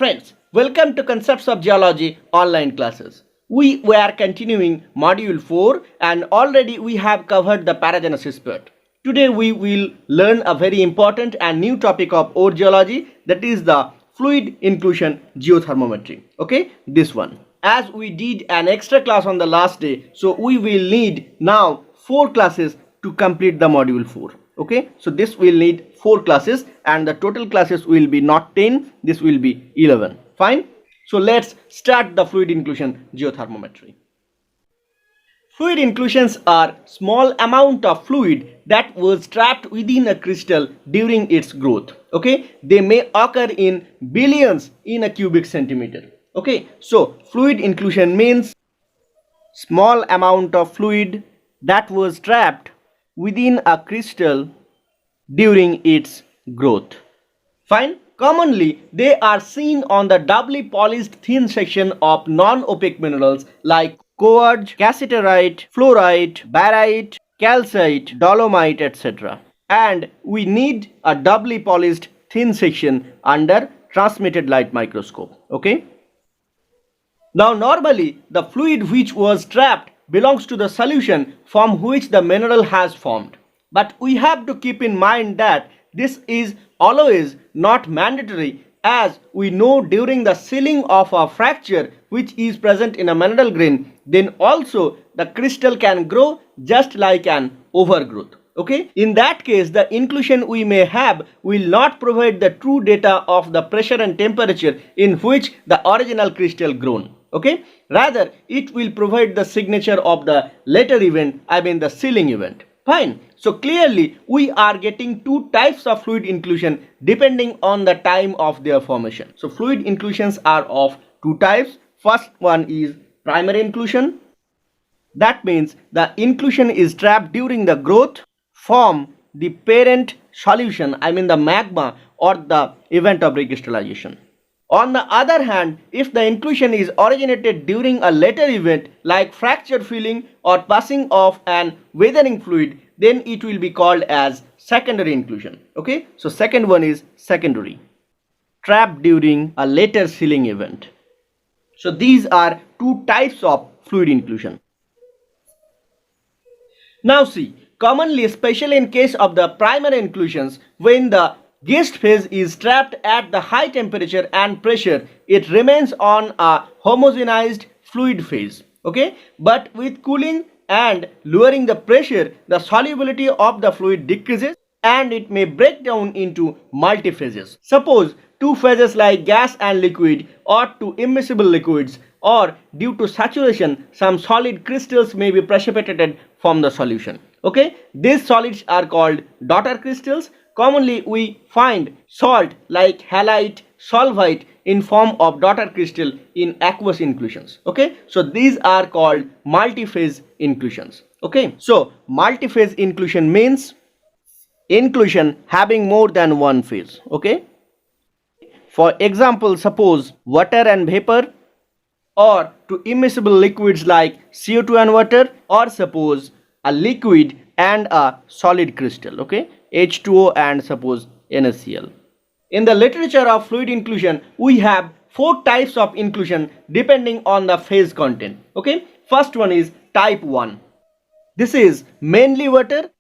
Friends, welcome to Concepts of Geology online classes. We were continuing Module 4 and already we have covered the paragenesis part. Today we will learn a very important and new topic of ore geology, that is the fluid inclusion geothermometry. Okay, this one. As we did an extra class on the last day, so we will need now 4 classes to complete the Module 4. Okay, so this will need 4 classes and the total classes will be not 10, this will be 11. Fine. So let's start the fluid inclusion geothermometry. Fluid inclusions are small amount of fluid that was trapped within a crystal during its growth. Okay, they may occur in billions in a cubic centimeter. Okay, so fluid inclusion means small amount of fluid that was trapped within a crystal during its growth. Fine. Commonly, they are seen on the doubly polished thin section of non-opaque minerals like quartz, cassiterite, fluorite, barite, calcite, dolomite, etc. And we need a doubly polished thin section under transmitted light microscope. Okay. Now normally the fluid which was trapped belongs to the solution from which the mineral has formed. But we have to keep in mind that this is always not mandatory, as we know during the sealing of a fracture which is present in a mineral grain, then also the crystal can grow just like an overgrowth. Okay, in that case the inclusion we may have will not provide the true data of the pressure and temperature in which the original crystal grown. Okay, rather it will provide the signature of the later event, I mean the sealing event. Fine. So clearly we are getting 2 types of fluid inclusion depending on the time of their formation. So fluid inclusions are of 2 types. First one is primary inclusion. That means the inclusion is trapped during the growth from the parent solution, I mean the magma or the event of recrystallization. On the other hand, if the inclusion is originated during a later event like fracture filling or passing of an weathering fluid, then it will be called as secondary inclusion. Okay, so second one is secondary, trapped during a later sealing event. So these are 2 types of fluid inclusion. Now see, commonly, especially in case of the primary inclusions, when the gas phase is trapped at the high temperature and pressure, it remains on a homogenized fluid phase. Okay, but with cooling and lowering the pressure, the solubility of the fluid decreases and it may break down into multi-phases. Suppose 2 phases like gas and liquid, or 2 immiscible liquids, or due to saturation some solid crystals may be precipitated from the solution. Okay, these solids are called daughter crystals. Commonly we find salt like halite, solvite in form of daughter crystal in aqueous inclusions. Okay, so these are called multi-phase inclusions. Okay, so multi-phase inclusion means inclusion having more than one phase. Okay, for example, suppose water and vapor, or 2 immiscible liquids like CO2 and water, or suppose a liquid and a solid crystal. Okay, H2O and suppose NaCl. In the literature of fluid inclusion, we have 4 types of inclusion depending on the phase content. Okay, first one is type 1. This is mainly water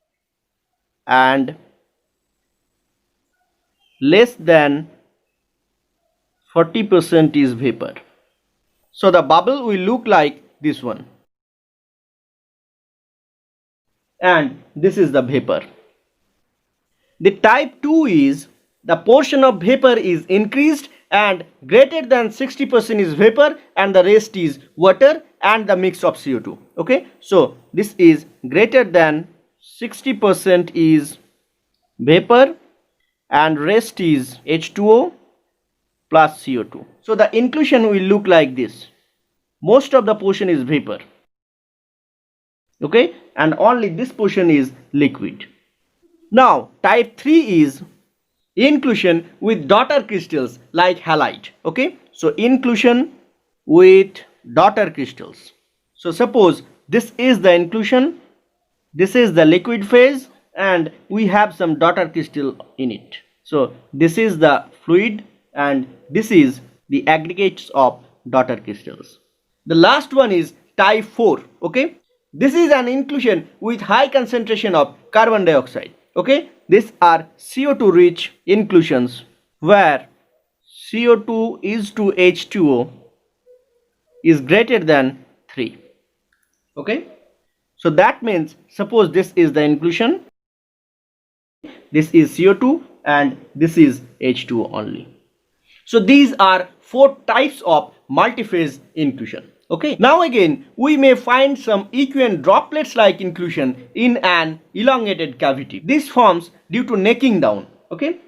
and less than 40% is vapor. So the bubble will look like this one, and this is the vapor. The type 2 is the portion of vapor is increased and greater than 60% is vapor and the rest is water and the mix of CO2. Okay, so this is greater than 60% is vapor and rest is H2O plus CO2. So the inclusion will look like this. Most of the portion is vapor. Okay, and only this portion is liquid. Now type 3 is inclusion with daughter crystals like halite. Okay, so inclusion with daughter crystals. So suppose this is the inclusion, this is the liquid phase, and we have some daughter crystal in it. So this is the fluid and this is the aggregates of daughter crystals. The last one is type 4. Okay, this is an inclusion with high concentration of carbon dioxide. Okay, these are CO2 rich inclusions where CO2 is to H2O is greater than 3. Okay, so that means suppose this is the inclusion, this is CO2 and this is H2O only. So these are 4 types of multiphase inclusion. Okay, now again we may find some equivalent droplets like inclusion in an elongated cavity. This forms due to necking down. Okay,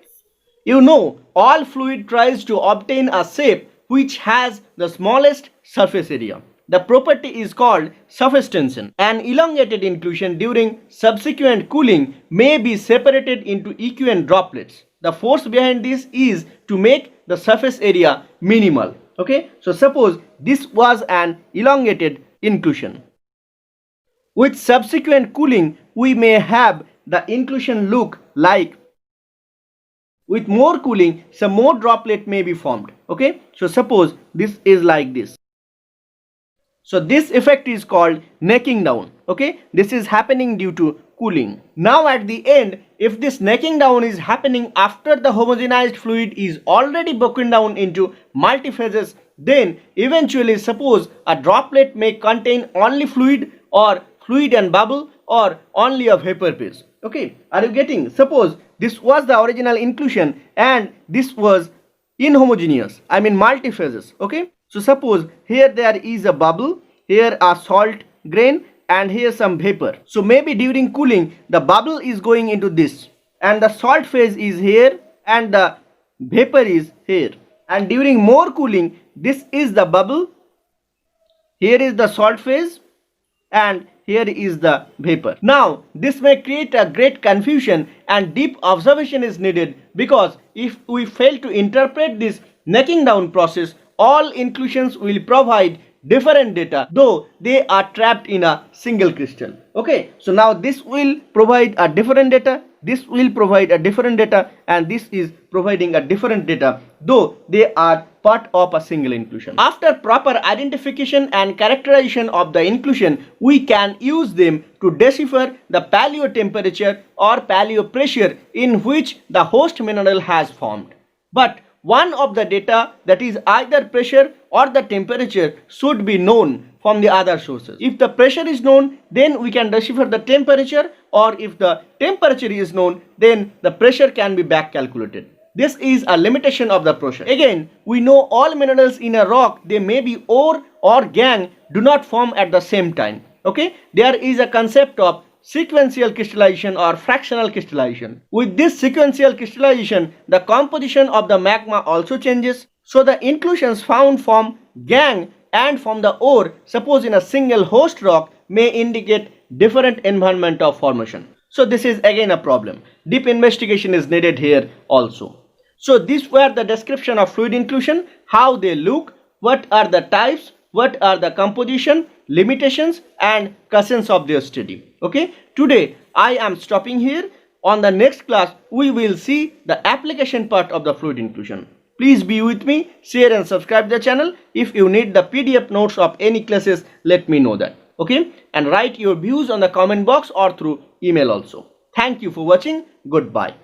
you know all fluid tries to obtain a shape which has the smallest surface area. The property is called surface tension. An elongated inclusion during subsequent cooling may be separated into equivalent droplets. The force behind this is to make the surface area minimal. Okay, so suppose this was an elongated inclusion. With subsequent cooling, we may have the inclusion look like. With more cooling, some more droplet may be formed. Okay, so suppose this is like this. So this effect is called necking down. Okay, this is happening due to cooling. Now at the end, if this necking down is happening after the homogenized fluid is already broken down into multiphases, then eventually suppose a droplet may contain only fluid or fluid and bubble or only a vapor phase. Okay, are you getting? Suppose this was the original inclusion and this was inhomogeneous, I mean multiphases. Okay, so suppose here there is a bubble, here a salt grain and here some vapor. So maybe during cooling the bubble is going into this and the salt phase is here and the vapor is here, and during more cooling this is the bubble, here is the salt phase and here is the vapor. Now this may create a great confusion and deep observation is needed, because if we fail to interpret this necking down process, all inclusions will provide different data though they are trapped in a single crystal. Okay, so now this will provide a different data, this will provide a different data, and this is providing a different data though they are part of a single inclusion. After proper identification and characterization of the inclusion, we can use them to decipher the paleo temperature or paleo pressure in which the host mineral has formed. But one of the data, that is either pressure or the temperature, should be known from the other sources. If the pressure is known, then we can decipher the temperature, or if the temperature is known, then the pressure can be back calculated. This is a limitation of the process. Again, we know all minerals in a rock, they may be ore or gangue, do not form at the same time. Okay, there is a concept of sequential crystallization or fractional crystallization. With this sequential crystallization, the composition of the magma also changes. So the inclusions found from gangue and from the ore, suppose in a single host rock, may indicate different environment of formation. So this is again a problem. Deep investigation is needed here also. So these were the description of fluid inclusion, how they look, what are the types, what are the composition, limitations and cousins of their study. Okay, today I am stopping here. On the next class we will see the application part of the fluid inclusion. Please be with me, share and subscribe the channel. If you need the PDF notes of any classes, let me know that. Okay, and write your views on the comment box or through email also. Thank you for watching. Goodbye.